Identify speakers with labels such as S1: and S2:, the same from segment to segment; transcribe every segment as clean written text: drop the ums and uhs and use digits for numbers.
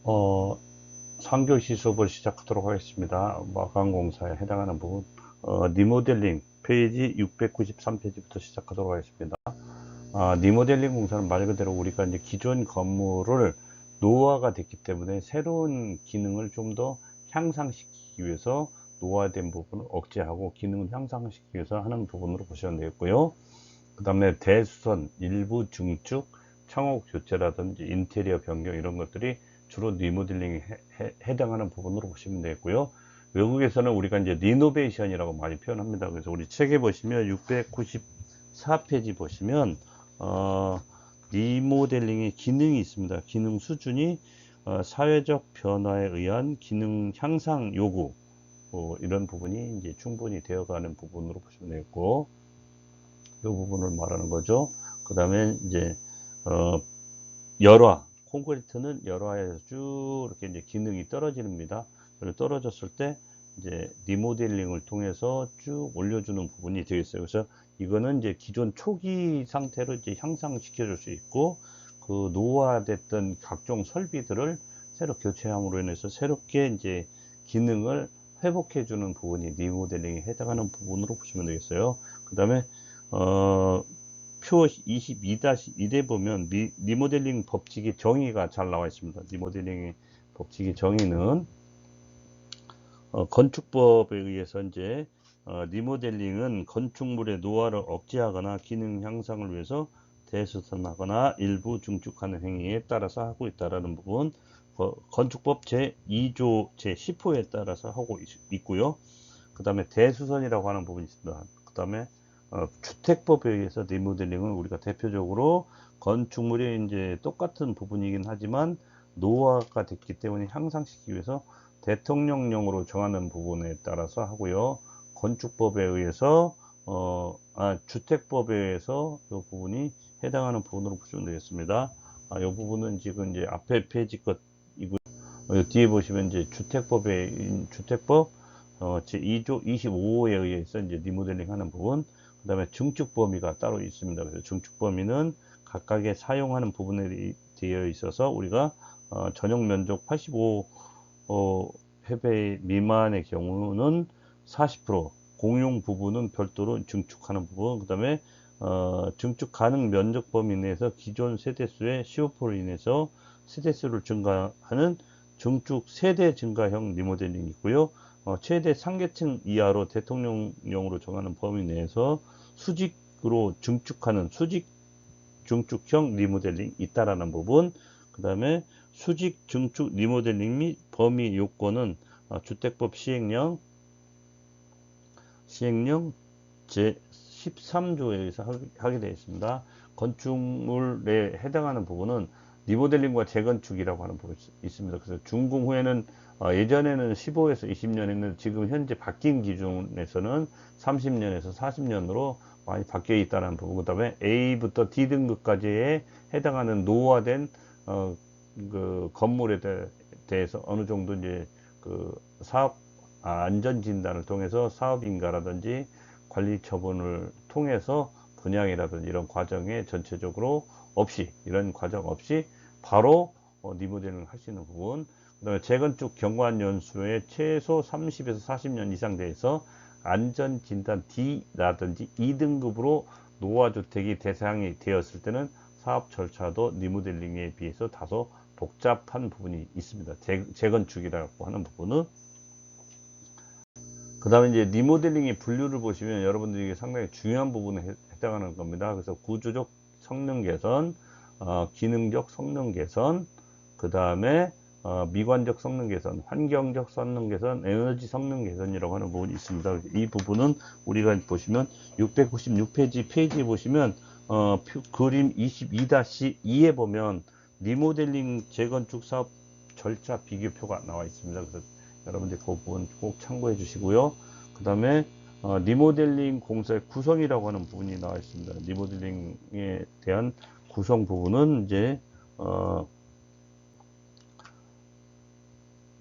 S1: 어, 3교시 수업을 시작하도록 하겠습니다. 마감공사에 해당하는 부분, 리모델링 페이지 693페이지부터 시작하도록 하겠습니다. 리모델링 공사는 말 그대로 우리가 이제 기존 건물을 노후화가 됐기 때문에 새로운 기능을 좀 더 향상시키기 위해서 노후화된 부분을 억제하고 기능을 향상시키기 위해서 하는 부분으로 보시면 되겠고요. 그 다음에 대수선, 일부 중축, 창호 교체라든지 인테리어 변경 이런 것들이 주로 리모델링에 해당하는 부분으로 보시면 되겠고요. 외국에서는 우리가 이제 리노베이션이라고 많이 표현합니다. 그래서 우리 책에 보시면 694페이지 보시면 어, 리모델링의 기능이 있습니다. 기능 수준이 사회적 변화에 의한 기능 향상 요구, 이런 부분이 이제 충분히 되어가는 부분으로 보시면 되겠고, 이 부분을 말하는 거죠. 그 다음에 이제 어, 열화, 콘크리트는 열화에서 쭉 이렇게 이제 기능이 떨어집니다. 그리고 떨어졌을 때 이제 리모델링을 통해서 쭉 올려주는 부분이 되겠어요. 그래서 이거는 이제 기존 초기 상태로 이제 향상시켜 줄 수 있고, 그 노후화됐던 각종 설비들을 새로 교체함으로 인해서 새롭게 이제 기능을 회복해 주는 부분이 리모델링에 해당하는 부분으로 보시면 되겠어요. 그 다음에 표 22-1에 보면 리모델링 법칙의 정의가 잘 나와 있습니다. 리모델링의 법칙의 정의는 건축법에 의해서 이제 리모델링은 건축물의 노화를 억제하거나 기능 향상을 위해서 대수선하거나 일부 중축하는 행위에 따라서 하고 있다라는 부분, 건축법 제2조 제10호에 따라서 하고 있고요. 그 다음에 대수선이라고 하는 부분이 있습니다. 그 다음에 주택법에 의해서 리모델링은 우리가 대표적으로 건축물이 이제 똑같은 부분이긴 하지만 노후화가 됐기 때문에 향상시키기 위해서 대통령령으로 정하는 부분에 따라서 하고요. 건축법에 의해서 주택법에 의해서 이 부분이 해당하는 부분으로 보시면 되겠습니다. 이 부분은 지금 이제 앞에 페이지 것이고, 뒤에 보시면 이제 주택법 제2조 25호에 의해서 이제 리모델링 하는 부분, 그 다음에 증축 범위가 따로 있습니다. 그래서 증축 범위는 각각의 사용하는 부분에 되어 있어서 우리가 전용 면적 85 회배 미만의 경우는 40%, 공용 부분은 별도로 증축하는 부분, 그 다음에 증축 가능 면적 범위 내에서 기존 세대수의 15%로 인해서 세대수를 증가하는 증축 세대 증가형 리모델링이 있고요. 최대 3계층 이하로 대통령령으로 정하는 범위 내에서 수직으로 증축하는 수직 증축형 리모델링이 있다라는 부분, 그 다음에 수직 증축 리모델링 및 범위 요건은 주택법 시행령 제13조에 의해서 하게 되어 있습니다. 건축물에 해당하는 부분은 리모델링과 재건축이라고 하는 부분이 있습니다. 그래서 준공 후에는 예전에는 15에서 20년 했는데 지금 현재 바뀐 기준에서는 30년에서 40년으로 많이 바뀌어 있다는 부분, 그 다음에 A부터 D 등급까지에 해당하는 노후화된 그 건물에 대해서 어느 정도 이제 그 사업 안전 진단을 통해서 사업인가라든지 관리 처분을 통해서 분양이라든지 이런 과정에 전체적으로 없이, 이런 과정 없이 바로 리모델링을 할 수 있는 부분, 그 다음에 재건축 경관 연수에 최소 30에서 40년 이상 돼서 안전진단 D라든지 2등급으로 노후주택이 대상이 되었을 때는 사업 절차도 리모델링에 비해서 다소 복잡한 부분이 있습니다. 재건축이라고 하는 부분은. 그 다음에 이제 리모델링의 분류를 보시면 여러분들이 이게 상당히 중요한 부분에 해당하는 겁니다. 그래서 구조적 성능 개선, 기능적 성능 개선, 그 다음에 미관적 성능 개선, 환경적 성능 개선, 에너지 성능 개선이라고 하는 부분이 있습니다. 이 부분은 우리가 보시면 696페이지에 보시면 그림 22-2에 보면 리모델링 재건축 사업 절차 비교표가 나와 있습니다. 그래서 여러분들 그 부분 꼭 참고해 주시고요. 그 다음에 리모델링 공사의 구성이라고 하는 부분이 나와 있습니다. 리모델링에 대한 구성 부분은 이제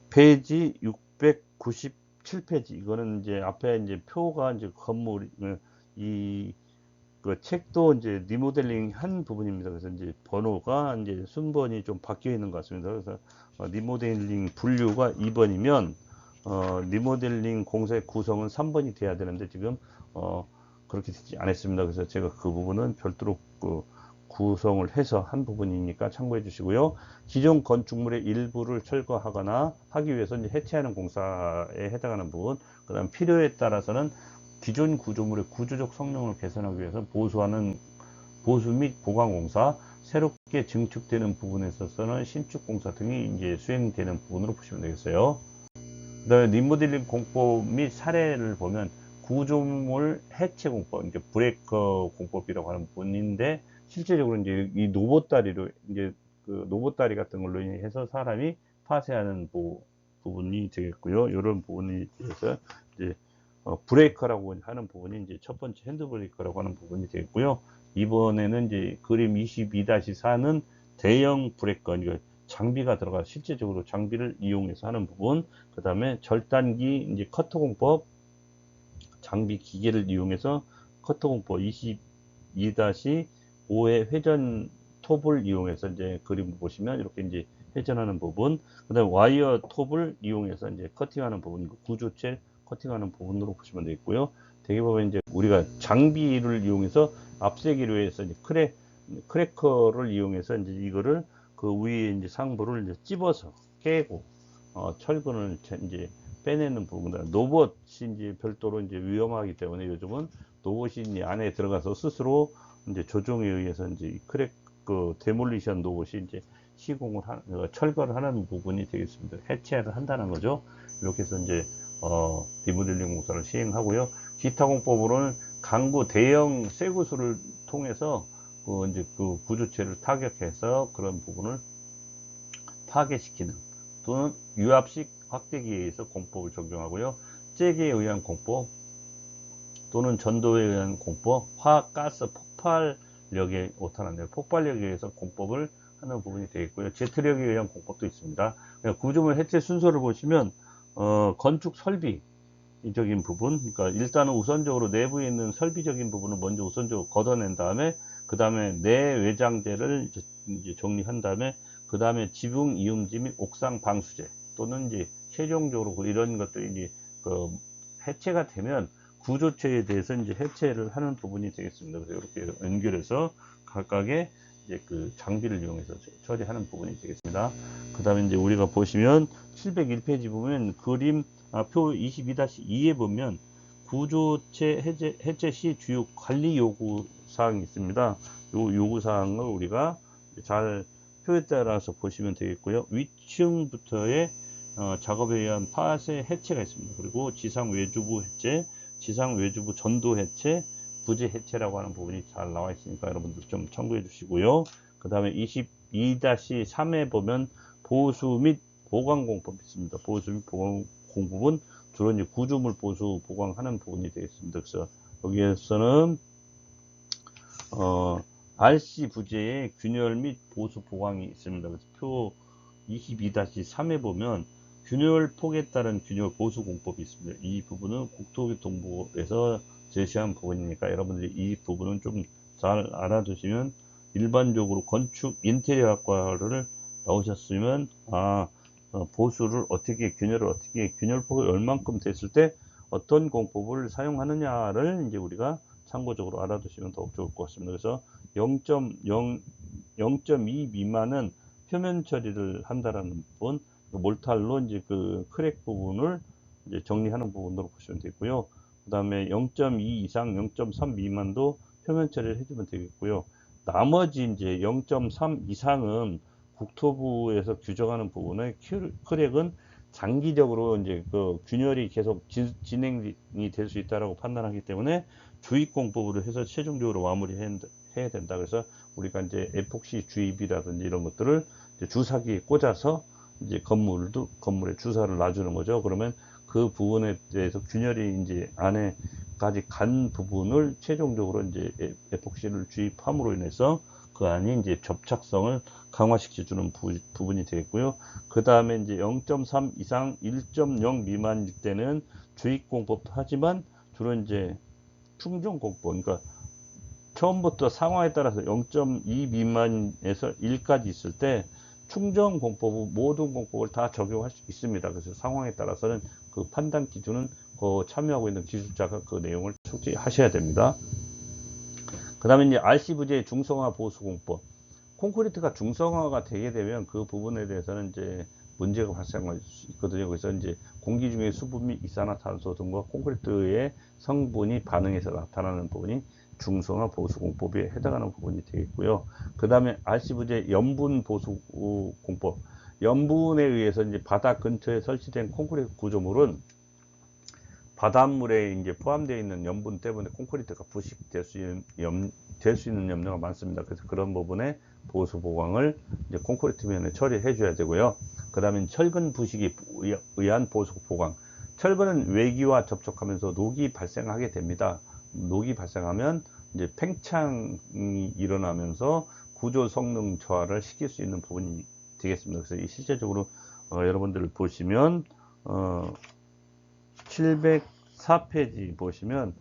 S1: 페이지 697페이지, 이거는 이제 앞에 이제 표가 이제 건물 이 그 책도 이제 리모델링 한 부분입니다. 그래서 이제 번호가 이제 순번이 좀 바뀌어 있는 것 같습니다. 그래서 리모델링 분류가 2번이면 리모델링 공사의 구성은 3번이 돼야 되는데 지금 그렇게 되지 않았습니다. 그래서 제가 그 부분은 별도로 구성을 해서 한 부분이니까 참고해 주시고요. 기존 건축물의 일부를 철거하거나 하기 위해서 이제 해체하는 공사에 해당하는 부분, 그 다음 필요에 따라서는 기존 구조물의 구조적 성능을 개선하기 위해서 보수 및 보강 공사, 새롭게 증축되는 부분에 있어서는 신축 공사 등이 이제 수행되는 부분으로 보시면 되겠어요. 그다음에 리모델링 공법 및 사례를 보면 구조물 해체 공법, 이제 브레이커 공법이라고 하는 부분인데 실제적으로 이제 이 노보다리로 이제 그 노보다리 같은 걸로 해서 사람이 파쇄하는 부분이 되겠고요. 이런 부분에 대해서 이제 브레이커라고 하는 부분이 이제 첫 번째 핸드 브레이커라고 하는 부분이 되겠고요. 이번에는 이제 그림 22-4는 대형 브레이커, 그러니까 장비가 들어가 실제적으로 장비를 이용해서 하는 부분, 그 다음에 절단기 이제 커터 공법, 장비 기계를 이용해서 커터 공법 22-5의 회전 톱을 이용해서 이제 그림 보시면 이렇게 이제 회전하는 부분, 그 다음에 와이어 톱을 이용해서 이제 커팅하는 부분, 구조체 커팅하는 부분으로 보시면 되겠고요. 대개 보면 이제 우리가 장비를 이용해서 앞세기로 해서 이제 크래커를 이용해서 이제 이거를 그 위에 이제 상부를 이제 찝어서 깨고 철근을 이제 빼내는 부분, 로봇이 이제 별도로 이제 위험하기 때문에 요즘은 로봇이 안에 들어가서 스스로 이제 조종에 의해서 이제 그 데몰리션 로봇이 이제 시공을 철거를 하는 부분이 되겠습니다. 해체를 한다는 거죠. 이렇게 해서 이제 리모델링 공사를 시행하고요. 기타 공법으로는 강구 대형 쇠구슬을 통해서 이제 그 구조체를 타격해서 그런 부분을 파괴시키는, 또는 유압식 확대기에 의해서 공법을 적용하고요. 째기에 의한 공법 또는 전도에 의한 공법, 화학, 가스, 폭발력에 오탄한데 폭발력에 의해서 공법을 하는 부분이 되겠고요. 제트력에 의한 공법도 있습니다. 구조물 해체 순서를 보시면 건축 설비적인 부분, 그러니까 일단은 우선적으로 내부에 있는 설비적인 부분을 먼저 우선적으로 걷어낸 다음에 그 다음에 내외장재를 이제 정리한 다음에 그 다음에 지붕 이음지 및 옥상 방수제, 또는 이제 최종적으로 이런 것들이 이제 해체가 되면 구조체에 대해서 이제 해체를 하는 부분이 되겠습니다. 그래서 이렇게 연결해서 각각의 이제 그 장비를 이용해서 처리하는 부분이 되겠습니다. 그 다음에 이제 우리가 보시면 701페이지 보면 그림 표 22-2에 보면 구조체 해체 시 주요 관리 요구 사항이 있습니다. 요 요구 사항을 우리가 잘 표에 따라서 보시면 되겠고요. 위층부터의 작업에 의한 파쇄 해체가 있습니다. 그리고 지상 외주부 해체, 지상 외주부 전도 해체, 부재 해체라고 하는 부분이 잘 나와 있으니까 여러분들 좀 참고해 주시고요. 그 다음에 22-3에 보면 보수 및 보강 공법이 있습니다. 보수 및 보강 공법은 주로 이제 구조물 보수 보강하는 부분이 되겠습니다. 그래서 여기에서는 RC 부재의 균열 및 보수 보강이 있습니다. 그래서 표 22-3에 보면 균열 폭에 따른 균열 보수 공법이 있습니다. 이 부분은 국토교통부에서 제시한 부분이니까 여러분들이 이 부분은 좀 잘 알아두시면, 일반적으로 건축 인테리어 학과를 나오셨으면 보수를 어떻게, 균열을 어떻게, 균열폭이 얼만큼 됐을 때 어떤 공법을 사용하느냐를 이제 우리가 참고적으로 알아두시면 더욱 좋을 것 같습니다. 그래서 0.2 미만은 표면 처리를 한다라는 부분, 몰탈로 이제 그 크랙 부분을 이제 정리하는 부분으로 보시면 되고요. 그 다음에 0.2 이상, 0.3 미만도 표면 처리를 해주면 되겠고요. 나머지 이제 0.3 이상은 국토부에서 규정하는 부분의 크랙은 장기적으로 이제 그 균열이 계속 진행이 될 수 있다라고 판단하기 때문에 주입공법으로 해서 최종적으로 마무리해야 된다. 그래서 우리가 이제 에폭시 주입이라든지 이런 것들을 이제 주사기에 꽂아서 이제 건물에 주사를 놔주는 거죠. 그러면 그 부분에 대해서 균열이 이제 안에까지 간 부분을 최종적으로 이제 에폭시를 주입함으로 인해서 그 안이 이제 접착성을 강화시켜주는 부분이 되겠고요. 그 다음에 이제 0.3 이상 1.0 미만일 때는 주입공법도 하지만 주로 이제 충전공법, 그러니까 처음부터 상황에 따라서 0.2 미만에서 1까지 있을 때 충정 공법은 모든 공법을 다 적용할 수 있습니다. 그래서 상황에 따라서는 그 판단 기준은 그 참여하고 있는 기술자가 그 내용을 숙지하셔야 됩니다. 그 다음에 이제 RC 부재의 중성화 보수 공법. 콘크리트가 중성화가 되게 되면 그 부분에 대해서는 이제 문제가 발생할 수 있거든요. 그래서 이제 공기 중에 수분 및 이산화탄소 등과 콘크리트의 성분이 반응해서 나타나는 부분이 중성화 보수 공법에 해당하는 부분이 되겠고요. 그 다음에 RC 부재 염분 보수 공법. 염분에 의해서 이제 바다 근처에 설치된 콘크리트 구조물은 바닷물에 이제 포함되어 있는 염분 때문에 콘크리트가 부식될 수 있는 염려가 많습니다. 그래서 그런 부분에 보수 보강을 이제 콘크리트 면에 처리해 줘야 되고요. 그 다음에 철근 부식에 의한 보수 보강. 철근은 외기와 접촉하면서 녹이 발생하게 됩니다. 녹이 발생하면 이제 팽창이 일어나면서 구조 성능 저하를 시킬 수 있는 부분이 되겠습니다. 그래서 실제적으로 여러분들 보시면 704페이지 보시면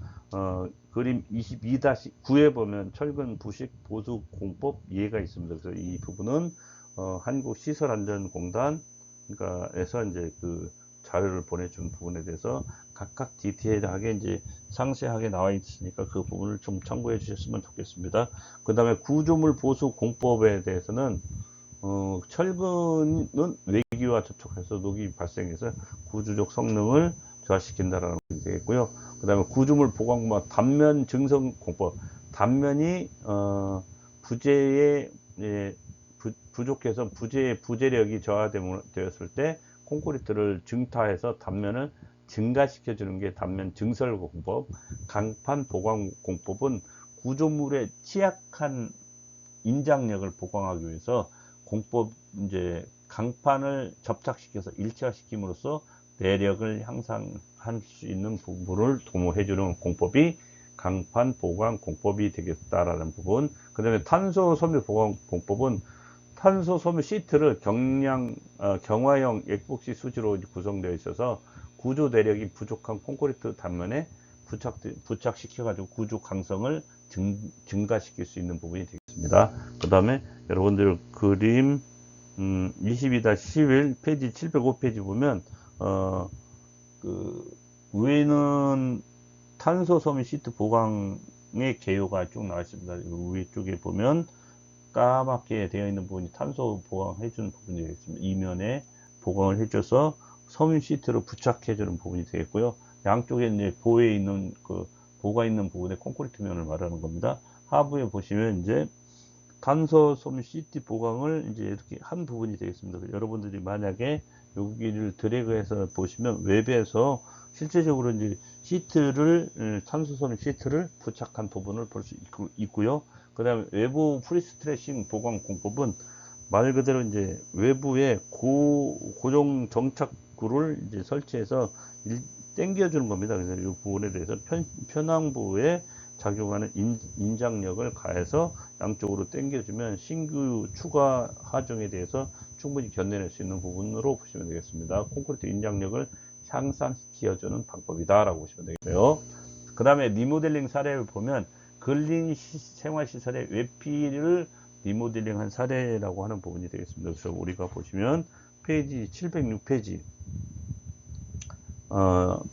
S1: 그림 22-9에 보면 철근 부식 보수 공법 이해가 있습니다. 그래서 이 부분은 한국시설안전공단에서 이제 그 자료를 보내준 부분에 대해서 각각 디테일하게 이제 상세하게 나와 있으니까 그 부분을 좀 참고해 주셨으면 좋겠습니다. 그 다음에 구조물 보수 공법에 대해서는 철근은 외기와 접촉해서 녹이 발생해서 구조적 성능을 저하시킨다라는 것이 되겠고요. 그 다음에 구조물 보강과 단면 증성 공법. 단면이 부재에 부족해서 부재의 부재력이 저하되었을 때 콘크리트를 증타해서 단면을 증가시켜 주는 게 단면 증설 공법. 강판 보강 공법은 구조물의 취약한 인장력을 보강하기 위해서 공법 이제 강판을 접착시켜서 일체화시킴으로써 내력을 향상할 수 있는 부분을 도모해 주는 공법이 강판 보강 공법이 되겠다라는 부분. 그 다음에 탄소 섬유 보강 공법은 탄소 섬유 시트를 경화형 액복시 수지로 구성되어 있어서 구조 내력이 부족한 콘크리트 단면에 부착시켜 가지고 구조 강성을 증가시킬 수 있는 부분이 되겠습니다. 그 다음에 여러분들 그림 22-11 페이지 705페이지 보면 그 위에는 탄소 섬유 시트 보강의 개요가 쭉 나와 있습니다. 위쪽에 보면 까맣게 되어 있는 부분이 탄소 보강해 주는 부분이 되겠습니다. 이면에 보강을 해줘서 섬유 시트를 부착해 주는 부분이 되겠고요. 양쪽에 이제 보에 있는 그 보가 있는 부분에 콘크리트 면을 말하는 겁니다. 하부에 보시면 이제 탄소 섬유 시트 보강을 이제 이렇게 한 부분이 되겠습니다. 여러분들이 만약에 여기를 드래그해서 보시면 웹에서 실제적으로 이제 탄소 섬유 시트를 부착한 부분을 볼 수 있고요. 그 다음에 외부 프리스트레싱 보강 공법은 말 그대로 이제 외부에 고정 정착구를 이제 설치해서 당겨주는 겁니다. 그래서 이 부분에 대해서 편항부에 작용하는 인장력을 가해서 양쪽으로 당겨주면 신규 추가 하중에 대해서 충분히 견뎌낼 수 있는 부분으로 보시면 되겠습니다. 콘크리트 인장력을 향상시켜주는 방법이다 라고 보시면 되겠고요. 그 다음에 리모델링 사례를 보면 근린 생활시설의 외피를 리모델링한 사례라고 하는 부분이 되겠습니다. 그래서 우리가 보시면 페이지 706페이지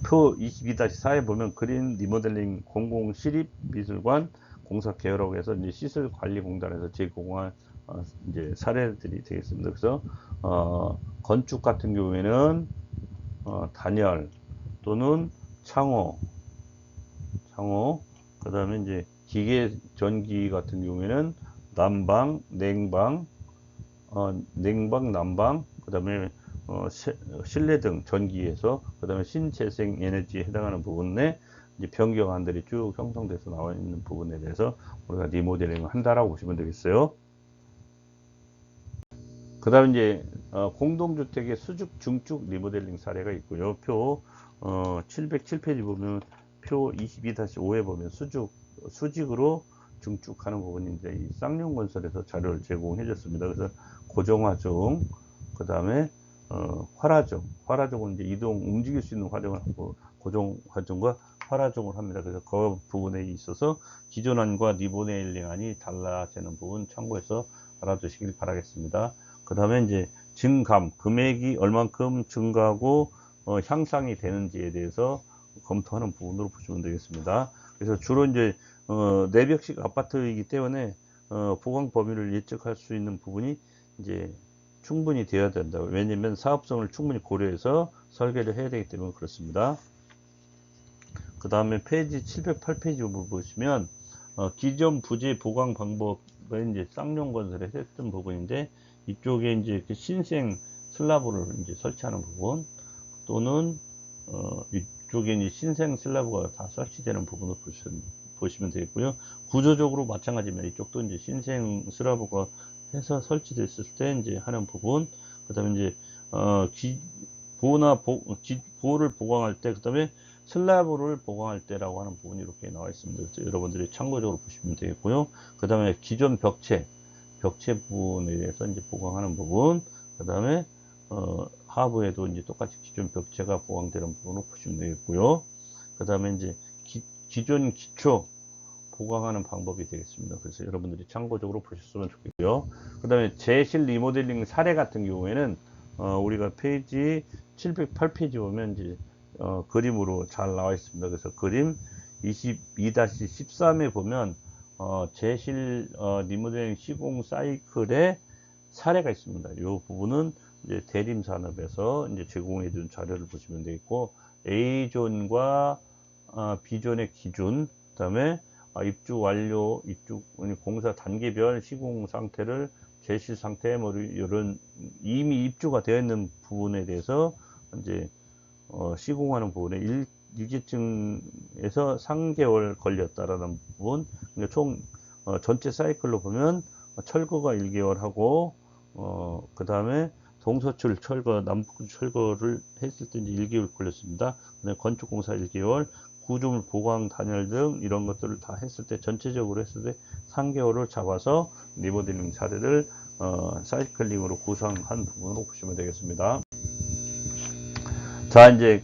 S1: 표 22-4에 보면 그린 리모델링 공공시립미술관 공사 계열하고 해서 이제 시설관리공단에서 제공한 이제 사례들이 되겠습니다. 그래서 건축 같은 경우에는 단열 또는 창호, 그 다음에 이제 기계 전기 같은 경우에는 난방, 냉방, 난방, 그 다음에 실내 등 전기에서 그 다음에 신재생 에너지에 해당하는 부분에 이제 변경안들이 쭉 형성돼서 나와 있는 부분에 대해서 우리가 리모델링을 한다라고 보시면 되겠어요. 그 다음에 이제 공동주택의 수직 중축 리모델링 사례가 있고요. 표 707페이지 보면 표 22-5에 보면 수직으로 중축하는 부분이 이제 이 쌍용건설에서 자료를 제공해 줬습니다. 그래서 고정화종, 그 다음에 활화종, 활화종은 이제 움직일 수 있는 화종을 하고 고정화종과 활화적으로 합니다. 그래서 그 부분에 있어서 기존안과 리모델링안이 달라지는 부분 참고해서 알아두시길 바라겠습니다. 그 다음에 이제 증감, 금액이 얼만큼 증가하고 향상이 되는지에 대해서 검토하는 부분으로 보시면 되겠습니다. 그래서 주로 이제 내벽식 아파트이기 때문에 보강 범위를 예측할 수 있는 부분이 이제 충분히 되어야 된다. 왜냐면 사업성을 충분히 고려해서 설계를 해야 되기 때문에 그렇습니다. 그 다음에 페이지 708페이지 보시면 기존 부지 보강 방법은 이제 쌍용 건설에 했던 부분인데, 이쪽에 이제 그 신생 슬라브를 이제 설치하는 부분, 또는 이쪽에 이제 신생 슬라브가 다 설치되는 부분을 보시면 되겠고요. 구조적으로 마찬가지입니다. 이쪽도 이제 신생 슬라브가 해서 설치됐을 때 이제 하는 부분, 그 다음에 이제 보호를 보강할 때, 그 다음에 슬라브를 보강할 때라고 하는 부분이 이렇게 나와 있습니다. 그래서 여러분들이 참고적으로 보시면 되겠고요. 그 다음에 기존 벽체 부분에 대해서 이제 보강하는 부분, 그 다음에 하부에도 이제 똑같이 기존 벽체가 보강되는 부분으로 보시면 되겠고요. 그 다음에 이제 기존 기초 보강하는 방법이 되겠습니다. 그래서 여러분들이 참고적으로 보셨으면 좋겠고요. 그 다음에 제실 리모델링 사례 같은 경우에는 우리가 페이지 708페이지 보면 이제 그림으로 잘 나와 있습니다. 그래서 그림 22-13에 보면 제실 리모델링 시공 사이클의 사례가 있습니다. 이 부분은 이제 대림산업에서 이제 제공해 준 자료를 보시면 되겠고, A존과 B존의 기준, 그 다음에 입주 완료, 입주 공사 단계별 시공 상태를 제실 상태, 뭐 이런 이미 입주가 되어 있는 부분에 대해서 이제 시공하는 부분에 일기증에서 3개월 걸렸다라는 부분. 그러니까 총 전체 사이클로 보면 철거가 1개월 하고 그 다음에 동서출 철거, 남북 철거를 했을 때 이제 1개월 걸렸습니다. 그다음에 건축공사 1개월, 구조물 보강 단열 등 이런 것들을 다 했을 때, 전체적으로 했을 때 3개월을 잡아서 리모델링 사례를 사이클링으로 구성한 부분으로 보시면 되겠습니다. 자, 이제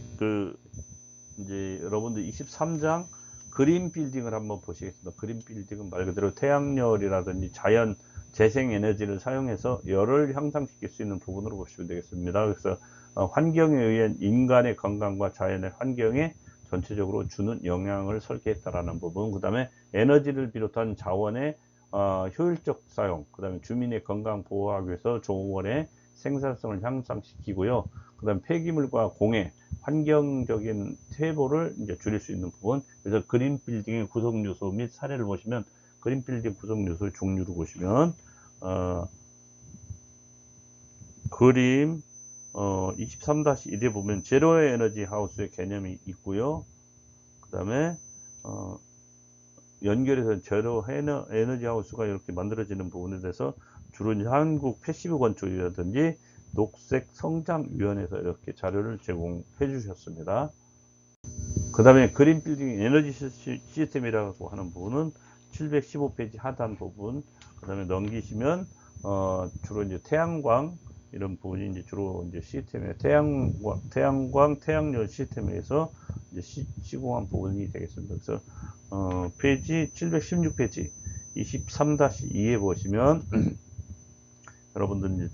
S1: 이제 여러분들 23장 그린 빌딩을 한번 보시겠습니다. 그린 빌딩은 말 그대로 태양열이라든지 자연 재생 에너지를 사용해서 열을 향상시킬 수 있는 부분으로 보시면 되겠습니다. 그래서 환경에 의한 인간의 건강과 자연의 환경에 전체적으로 주는 영향을 설계했다라는 부분, 그 다음에 에너지를 비롯한 자원의 효율적 사용, 그 다음에 주민의 건강 보호하기 위해서 조원의 생산성을 향상시키고요. 그 다음 폐기물과 공해, 환경적인 퇴보를 이제 줄일 수 있는 부분. 그래서 그린 빌딩의 구성 요소 및 사례를 보시면, 그린 빌딩 구성 요소의 종류를 보시면 그림 23-1에 보면 제로 에너지 하우스의 개념이 있고요. 그 다음에 연결해서 제로 에너지 하우스가 이렇게 만들어지는 부분에 대해서 주로 이제 한국 패시브 건축이라든지 녹색 성장위원회에서 이렇게 자료를 제공해 주셨습니다. 그 다음에 그린 빌딩 에너지 시스템이라고 하는 부분은 715페이지 하단 부분, 그 다음에 넘기시면 주로 이제 태양광 이런 부분이 이제 주로 이제 시스템에 태양광, 태양열 시스템에서 이제 시공한 부분이 되겠습니다. 그래서 페이지 716페이지 23-2에 보시면 여러분들 이제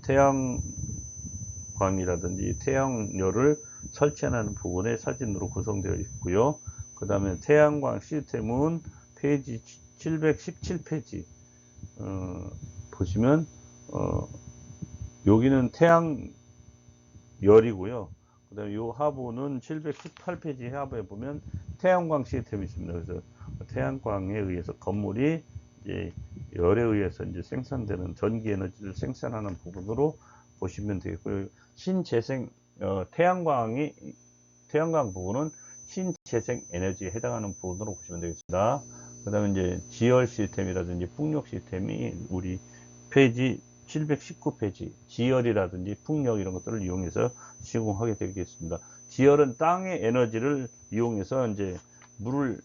S1: 태양광이라든지 태양열을 설치하는 부분의 사진으로 구성되어 있고요. 그 다음에 태양광 시스템은 페이지 717페이지 보시면 여기는 태양열이고요. 그 다음에 이 하부는 718페이지 하부에 보면 태양광 시스템이 있습니다. 그래서 태양광에 의해서 건물이 이제 열에 의해서 이제 생산되는 전기 에너지를 생산하는 부분으로 보시면 되겠고요. 신재생 태양광 부분은 신재생 에너지에 해당하는 부분으로 보시면 되겠습니다. 그 다음에 이제 지열 시스템이라든지 풍력 시스템이 우리 페이지 719페이지 지열이라든지 풍력 이런 것들을 이용해서 시공하게 되겠습니다. 지열은 땅의 에너지를 이용해서 이제 물을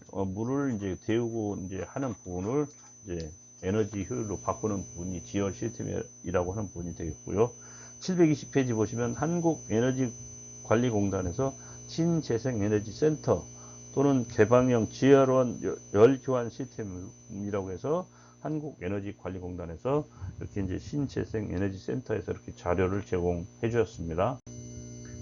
S1: 이제 데우고 이제 하는 부분을 이제 에너지 효율로 바꾸는 부분이 지열 시스템이라고 하는 부분이 되겠고요. 720페이지 보시면 한국에너지관리공단에서 신재생에너지 센터 또는 개방형 지열원 열 교환 시스템이라고 해서 한국에너지관리공단에서 이렇게 이제 신재생 에너지 센터에서 이렇게 자료를 제공해 주셨습니다.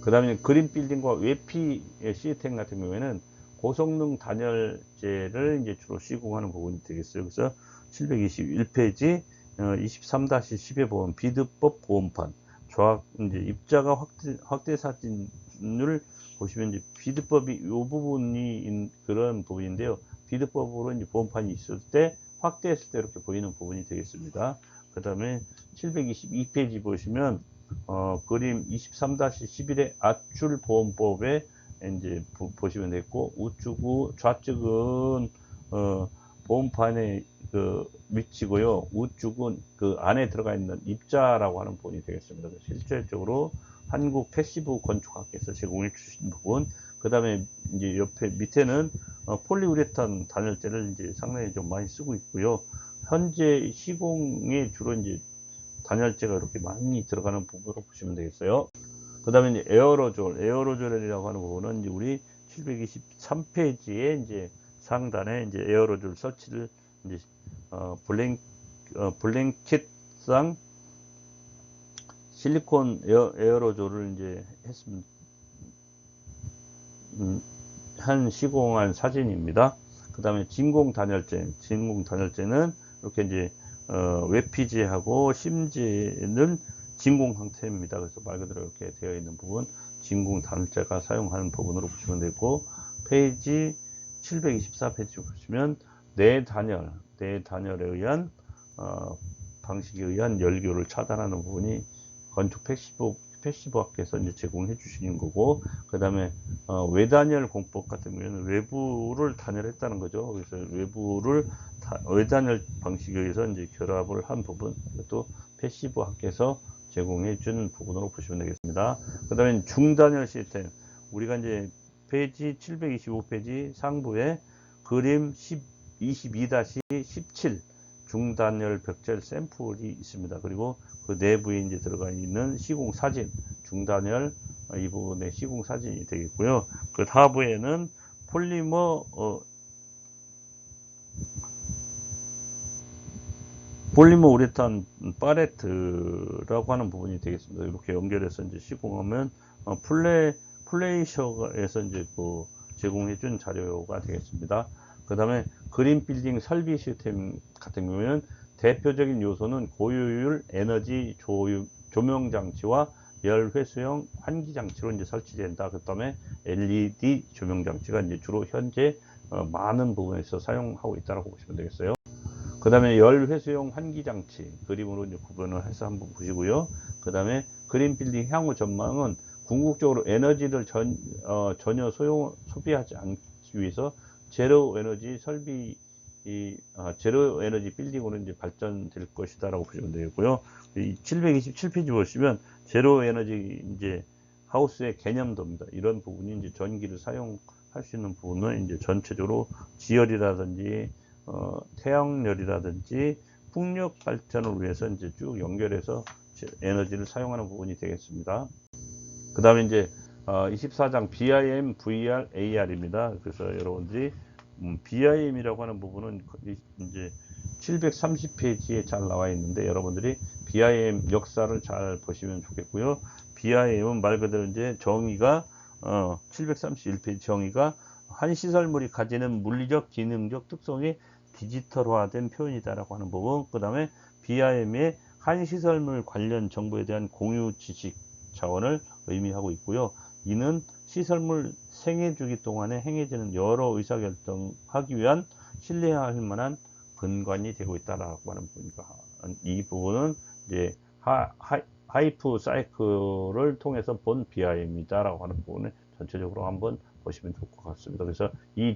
S1: 그 다음에 그린 빌딩과 외피 시스템 같은 경우에는 고성능 단열재를 이제 주로 시공하는 부분이 되겠어요. 그래서 721페이지 23-10에 보면 비드법 보험판 조합 이제 입자가 확대 사진을 보시면 이제 비드법이 이 부분이 그런 부분인데요. 비드법으로 이제 보험판이 있을 때 확대했을 때 이렇게 보이는 부분이 되겠습니다. 그 다음에 722페이지 보시면 그림 23-11의 압출 보험법에 이제 보시면 되겠고, 우측은 좌측은 보험판의 그 위치고요. 우측은 그 안에 들어가 있는 입자라고 하는 부분이 되겠습니다. 실질적으로 한국 패시브 건축학회에서 제공해 주신 부분. 그 다음에 이제 옆에 밑에는 폴리우레탄 단열재를 이제 상당히 좀 많이 쓰고 있고요. 현재 시공에 주로 이제 단열재가 이렇게 많이 들어가는 부분으로 보시면 되겠어요. 그 다음에 이제 에어로졸이라고 하는 부분은 이제 우리 723페이지에 이제 상단에 이제 에어로졸 설치를 이제 블랭킷상 실리콘 에어로졸을 이제 했습니다. 시공한 사진입니다. 그 다음에 진공 단열재는 이렇게 이제 외피지하고 심지는 진공 상태입니다. 그래서 말 그대로 이렇게 되어 있는 부분, 진공 단열재가 사용하는 부분으로 보시면 되고, 페이지 724페이지 보시면 내단열에 의한 방식에 의한 열교를 차단하는 부분이 건축 패시브학께서 이제 제공해 주시는 거고, 그 다음에 외단열 공법 같은 경우에는 외부를 단열했다는 거죠. 그래서 외단열 방식에 의해서 이제 결합을 한 부분, 또 패시브학께서 제공해 준 부분으로 보시면 되겠습니다. 그 다음에 중단열 시스템, 우리가 이제 페이지 725페이지 상부에 그림 22-17 중단열 벽젤 샘플이 있습니다. 그리고 그 내부에 이제 들어가 있는 시공 사진, 중단열 이 부분의 시공 사진이 되겠고요. 그 하부에는 폴리머 우레탄 팔레트라고 하는 부분이 되겠습니다. 이렇게 연결해서 이제 시공하면 플레이셔에서 이제 그 제공해 준 자료가 되겠습니다. 그 다음에 그린 빌딩 설비 시스템 같은 경우에는 대표적인 요소는 고효율 에너지 조명 장치와 열 회수형 환기 장치로 이제 설치된다. 그 다음에 LED 조명 장치가 이제 주로 현재 많은 부분에서 사용하고 있다고 보시면 되겠어요. 그 다음에 열 회수용 환기 장치 그림으로 이제 구분을 해서 한번 보시고요. 그 다음에 그린 빌딩 향후 전망은 궁극적으로 에너지를 전혀 소비하지 않기 위해서 제로 에너지 빌딩으로 이제 발전될 것이다라고 보시면 되겠고요. 이 727페이지 보시면 제로 에너지 이제 하우스의 개념도입니다. 이런 부분이 이제 전기를 사용할 수 있는 부분은 이제 전체적으로 지열이라든지 태양열이라든지 풍력 발전을 위해서 이제 쭉 연결해서 에너지를 사용하는 부분이 되겠습니다. 그 다음에 이제 24장 BIM, VR, AR입니다. 그래서 여러분들이 BIM이라고 하는 부분은 이제 730페이지에 잘 나와 있는데 여러분들이 BIM 역사를 잘 보시면 좋겠고요. BIM은 말 그대로 이제 정의가 731페이지 정의가 한 시설물이 가지는 물리적, 기능적 특성이 디지털화된 표현이다라고 하는 부분. 그 다음에 BIM의 한 시설물 관련 정보에 대한 공유 지식 자원을 의미하고 있고요. 이는 시설물 생애 주기 동안에 행해지는 여러 의사결정하기 위한 신뢰할 만한 근간이 되고 있다라고 하는 부분이니까 이 부분은 이제 하이프 사이클을 통해서 본 BIM이다라고 하는 부분을 전체적으로 한번 보시면 좋을 것 같습니다. 그래서 이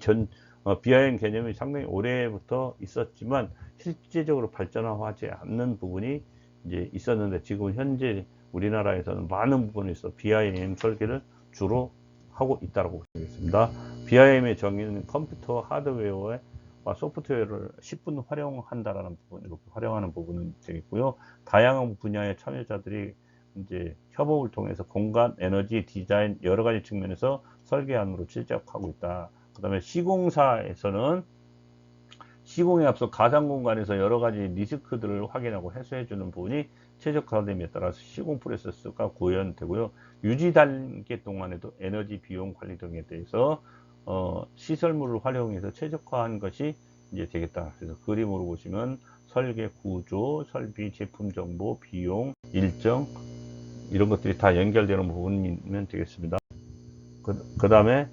S1: BIM 개념이 상당히 오래부터 있었지만 실제적으로 발전하지 않는 부분이 이제 있었는데 지금 현재 우리나라에서는 많은 부분에서 BIM 설계를 주로 하고 있다고 보시겠습니다. BIM의 정의는 컴퓨터 하드웨어와 소프트웨어를 10분 활용한다라는 부분, 이렇게 활용하는 부분이 되겠고요. 다양한 분야의 참여자들이 이제 협업을 통해서 공간, 에너지, 디자인 여러 가지 측면에서 설계안으로 출적하고 있다. 그 다음에 시공사에서는 시공에 앞서 가상 공간에서 여러 가지 리스크들을 확인하고 해소해 주는 부분이 최적화됨에 따라서 시공 프로세스가 구현되고요. 유지 단계 동안에도 에너지 비용 관리 등에 대해서 시설물을 활용해서 최적화한 것이 이제 되겠다. 그래서 그림으로 보시면 설계, 구조, 설비, 제품 정보, 비용, 일정 이런 것들이 다 연결되는 부분이면 되겠습니다. 그 다음에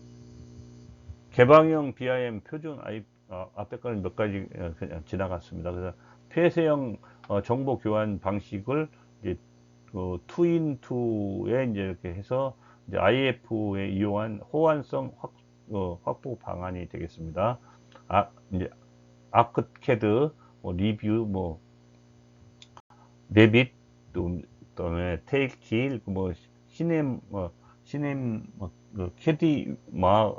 S1: 개방형 BIM 표준 앞에 거는 몇 가지 그냥 지나갔습니다. 그래서 폐쇄형 정보 교환 방식을 이제 투인투에 이제 이렇게 해서 이제 IF에 이용한 호환성 확보 방안이 되겠습니다. 이제 아크캐드, 리뷰, 레빗, 또 그다음에 테일킬, 시넴, 캐디마,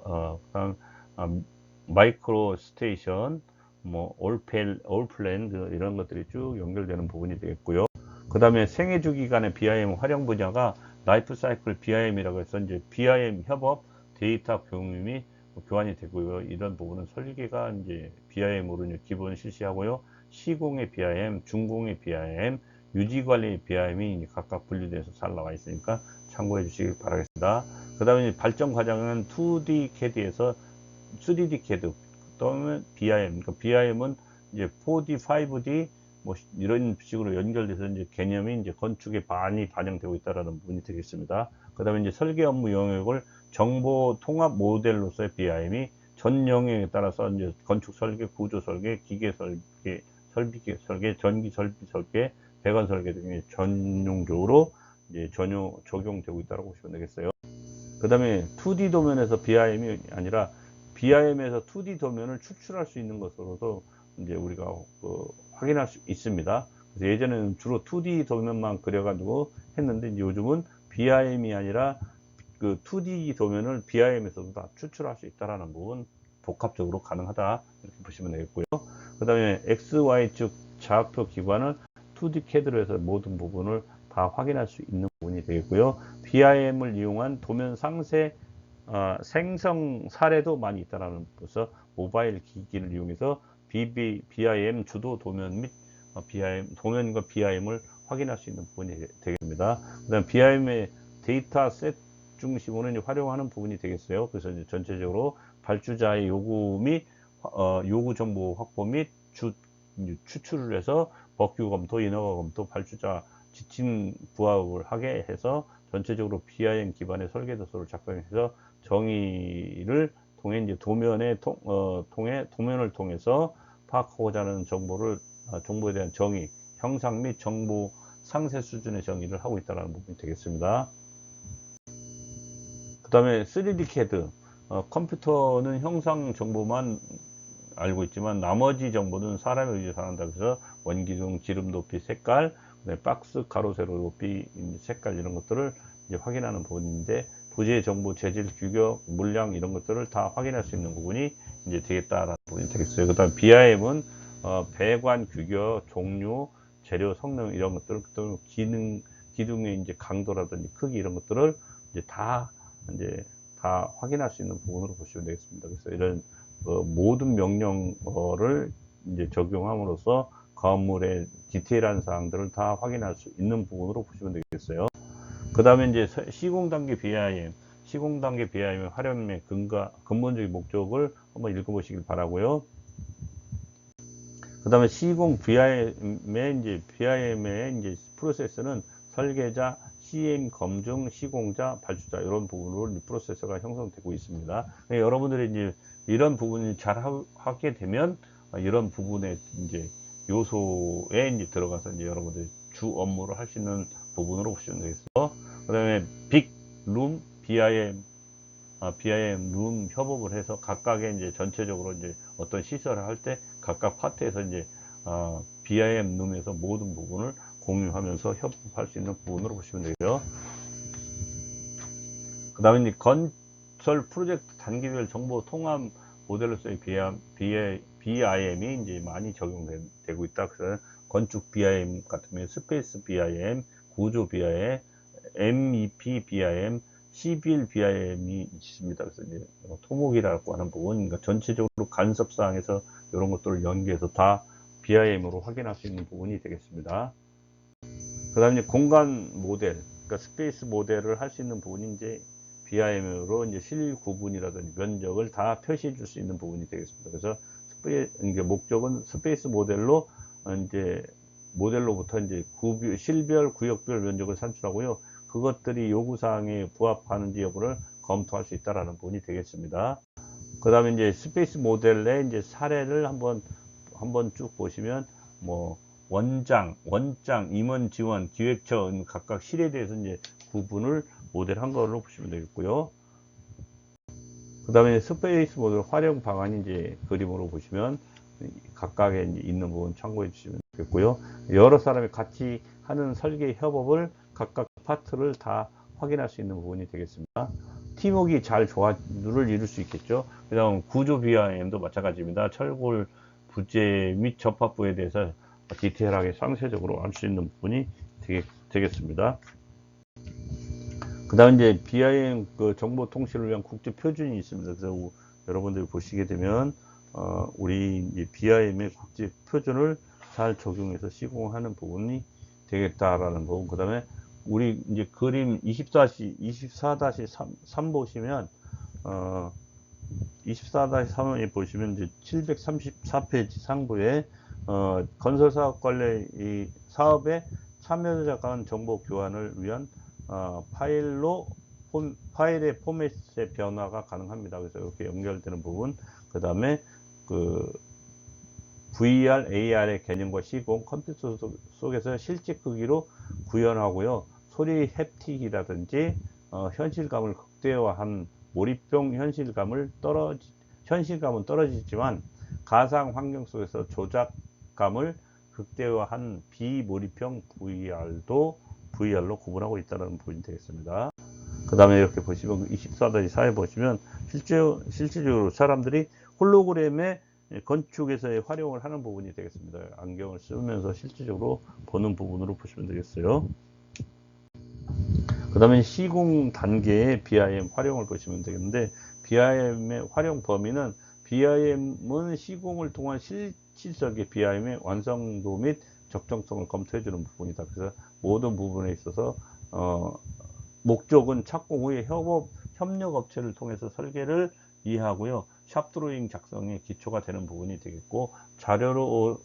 S1: 마이크로 스테이션, 올플랜 이런 것들이 쭉 연결되는 부분이 되겠고요. 그 다음에 생애주 기간의 BIM 활용 분야가 라이프 사이클 BIM이라고 해서 이제 BIM 협업, 데이터 공유 및 교환이 되고요. 이런 부분은 설계가 이제 BIM으로 기본 실시하고요. 시공의 BIM, 중공의 BIM, 유지관리 BIM이 각각 분류돼서 잘 나와 있으니까 참고해 주시기 바라겠습니다. 그 다음에 발전 과정은 2D CAD에서 3D CAD, 그다음에 BIM, 그러니까 BIM은 이제 4D, 5D 이런 식으로 연결돼서 이제 개념이 이제 건축에 많이 반영되고 있다라는 부분이 되겠습니다. 그 다음에 이제 설계 업무 영역을 정보 통합 모델로서의 BIM이 전 영역에 따라서 이제 건축 설계, 구조 설계, 기계 설계, 설비 설계, 전기 설비 설계, 배관 설계 등이 전용적으로 이제 적용되고 있다고 보시면 되겠어요. 그 다음에 2D 도면에서 BIM이 아니라 BIM에서 2D 도면을 추출할 수 있는 것으로도 이제 우리가 확인할 수 있습니다. 그래서 예전에는 주로 2D 도면만 그려가지고 했는데 요즘은 BIM이 아니라 그 2D 도면을 BIM에서도 다 추출할 수 있다라는 부분, 복합적으로 가능하다 이렇게 보시면 되겠고요. 그 다음에 XY축 좌표 기관을 2D CAD로 해서 모든 부분을 다 확인할 수 있는 부분이 되겠고요. BIM을 이용한 도면 상세 생성 사례도 많이 있다라는 것에서 모바일 기기를 이용해서 BIM 주도 도면 및 도면과 BIM을 확인할 수 있는 부분이 되겠습니다. 그 다음 BIM의 데이터셋 중심으로 활용하는 부분이 되겠어요. 그래서 이제 전체적으로 발주자의 요구 및 요구 정보 확보 및 추출을 해서 법규 검토, 인허가 검토, 발주자 지침 부합을 하게 해서 전체적으로 BIM 기반의 설계 도서를 작성해서 정의를 통해 이제 도면을 통해서 파악하고자 하는 정보에 대한 정의, 형상 및 정보 상세 수준의 정의를 하고 있다는 부분이 되겠습니다. 그 다음에 3D CAD, 컴퓨터는 형상 정보만 알고 있지만 나머지 정보는 사람에 의해서 한다. 그래서 원기둥, 지름 높이, 색깔, 박스, 가로, 세로 높이, 색깔 이런 것들을 이제 확인하는 부분인데 부재 정보, 재질, 규격, 물량 이런 것들을 다 확인할 수 있는 부분이 이제 되겠다라는 부분이 되겠어요. 그다음 BIM은 배관, 규격, 종류, 재료, 성능 이런 것들, 또 기둥의 이제 강도라든지 크기 이런 것들을 이제 다 확인할 수 있는 부분으로 보시면 되겠습니다. 그래서 이런 모든 명령어를 이제 적용함으로써 건물의 디테일한 사항들을 다 확인할 수 있는 부분으로 보시면 되겠어요. 그 다음에 이제 시공 단계 BIM 활용의 근본적인 목적을 한번 읽어보시길 바라고요. 그 다음에 시공 BIM의 이제 프로세스는 설계자, CM 검증, 시공자, 발주자 이런 부분으로 프로세스가 형성되고 있습니다. 여러분들이 이제 이런 부분을 잘 하게 되면 이런 부분의 이제 요소에 이제 들어가서 이제 여러분들이 주 업무를 할 수 있는 부분으로 보시면 되겠어요. 그 다음에 빅룸 BIM 룸 협업을 해서 각각의 이제 전체적으로 이제 어떤 시설을 할 때 각각 파트에서 이제 BIM 룸에서 모든 부분을 공유하면서 협업할 수 있는 부분으로 보시면 되고요. 그 다음에 이제 건설 프로젝트 단계별 정보 통합 모델로서의 BIM이 이제 많이 적용되고 있다. 그래서 건축 BIM 같은 경우에 스페이스 BIM, 구조 BIM, MEP BIM, CBL BIM이 있습니다. 그래서 이제 토목이라고 하는 부분, 그러니까 전체적으로 간섭사항에서 이런 것들을 연계해서 다 BIM으로 확인할 수 있는 부분이 되겠습니다. 그 다음에 공간 모델, 그러니까 스페이스 모델을 할 수 있는 부분이 이제 BIM으로 이제 실 구분이라든지 면적을 다 표시해 줄 수 있는 부분이 되겠습니다. 그래서 이게 목적은 스페이스 모델로 이제 모델로부터 이제 실별, 구역별 면적을 산출하고요. 그것들이 요구사항에 부합하는지 여부를 검토할 수 있다라는 부분이 되겠습니다. 그 다음에 이제 스페이스 모델의 이제 사례를 한번 쭉 보시면, 뭐, 원장, 임원, 지원, 기획처 각각 실에 대해서 이제 구분을 모델한 걸로 보시면 되겠고요. 그 다음에 스페이스 모델 활용 방안이 이제 그림으로 보시면 각각에 있는 부분 참고해 주시면 되겠고요. 여러 사람이 같이 하는 설계 협업을 각각 파트를 다 확인할 수 있는 부분이 되겠습니다. 팀워크가 잘 조화를 이룰 수 있겠죠. 그 다음 구조 BIM도 마찬가지입니다. 철골 부재 및 접합부에 대해서 디테일하게 상세적으로 알 수 있는 부분이 되겠습니다. 그 다음 이제 BIM 그 정보 통신을 위한 국제 표준이 있습니다. 그래서 여러분들이 보시게 되면 우리 이제 BIM의 국제 표준을 잘 적용해서 시공하는 부분이 되겠다라는 부분. 그 다음에 우리 이제 그림 24-3 보시면 24-3에 보시면 이제 734페이지 상부에 건설사업 관련 이 사업의 참여자 간 정보 교환을 위한 파일의 포맷의 변화가 가능합니다. 그래서 이렇게 연결되는 부분, 그 다음에 그 VR, AR의 개념과 시공, 컴퓨터 속에서 실제 크기로 구현하고요. 소리 햅틱이라든지 현실감을 극대화한 몰입형 현실감은 떨어지지만 가상 환경 속에서 조작감을 극대화한 비몰입형 VR로 구분하고 있다는 부분이 되겠습니다. 그 다음에 이렇게 보시면 24-4에 보시면 실질적으로 사람들이 홀로그램의 건축에서의 활용을 하는 부분이 되겠습니다. 안경을 쓰면서 실질적으로 보는 부분으로 보시면 되겠어요. 그 다음에 시공 단계의 BIM 활용을 보시면 되겠는데, BIM의 활용 범위는 BIM은 시공을 통한 실질적인 BIM의 완성도 및 적정성을 검토해 주는 부분이다. 그래서 모든 부분에 있어서 목적은 착공 후에 협력 업체를 통해서 설계를 이해하고요. 샵 드로잉 작성의 기초가 되는 부분이 되겠고, 자료로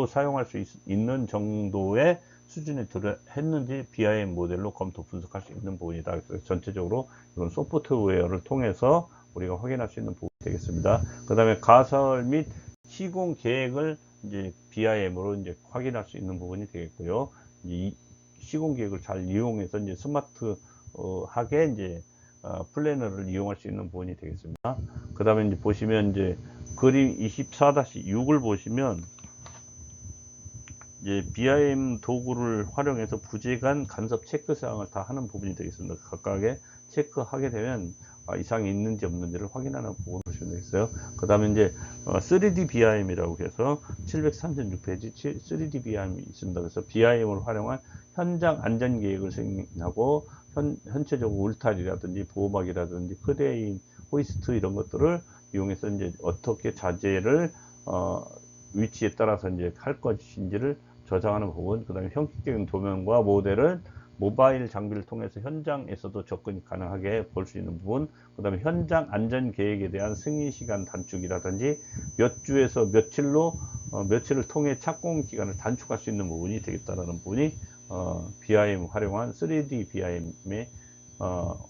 S1: 사용할 수 있는 정도의 수준에 했는지 BIM 모델로 검토 분석할 수 있는 부분이다. 그래서 전체적으로 이런 소프트웨어를 통해서 우리가 확인할 수 있는 부분이 되겠습니다. 그 다음에 가설 및 시공 계획을 이제 BIM으로 이제 확인할 수 있는 부분이 되겠고요. 이 시공 계획을 잘 이용해서 이제 스마트하게 이제 플래너를 이용할 수 있는 부분이 되겠습니다. 그 다음에 이제 보시면 이제 그림 24-6을 보시면 이제 BIM 도구를 활용해서 부재 간 간섭 체크 사항을 다 하는 부분이 되겠습니다. 각각의 체크하게 되면 이상이 있는지 없는지를 확인하는 부분을 보시면 되겠어요. 그 다음에 이제 3D BIM이라고 해서 736페이지 3D BIM이 있습니다. 그래서 BIM을 활용한 현장 안전 계획을 생각하고 현체적으로 울타리라든지 보호막이라든지 크레인, 호이스트 이런 것들을 이용해서 이제 어떻게 자재를 위치에 따라서 이제 할 것인지를 저장하는 부분, 그 다음에 형식적인 도면과 모델을 모바일 장비를 통해서 현장에서도 접근이 가능하게 볼 수 있는 부분, 그 다음에 현장 안전 계획에 대한 승인 시간 단축이라든지 몇 주에서 며칠을 통해 착공 기간을 단축할 수 있는 부분이 되겠다라는 부분이 BIM 활용한 3D BIM의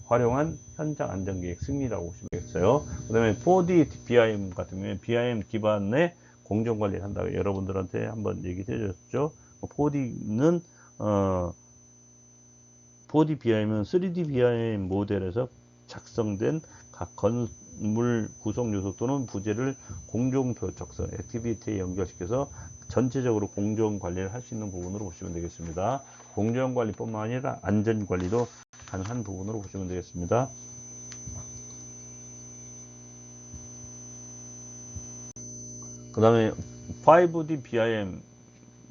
S1: 활용한 현장 안전 계획 승리라고 보시면 되겠어요. 그 다음에 4D BIM 같은 경우에 BIM 기반의 공정 관리를 한다고 여러분들한테 한번 얘기 해줬죠. 4D는 4D BIM은 3D BIM 모델에서 작성된 각 건물 구성 요소 또는 부재를 공정표 적성, 액티비티에 연결시켜서 전체적으로 공정 관리를 할 수 있는 부분으로 보시면 되겠습니다. 공정 관리뿐만 아니라 안전 관리도 가능한 부분으로 보시면 되겠습니다. 그 다음에 5D BIM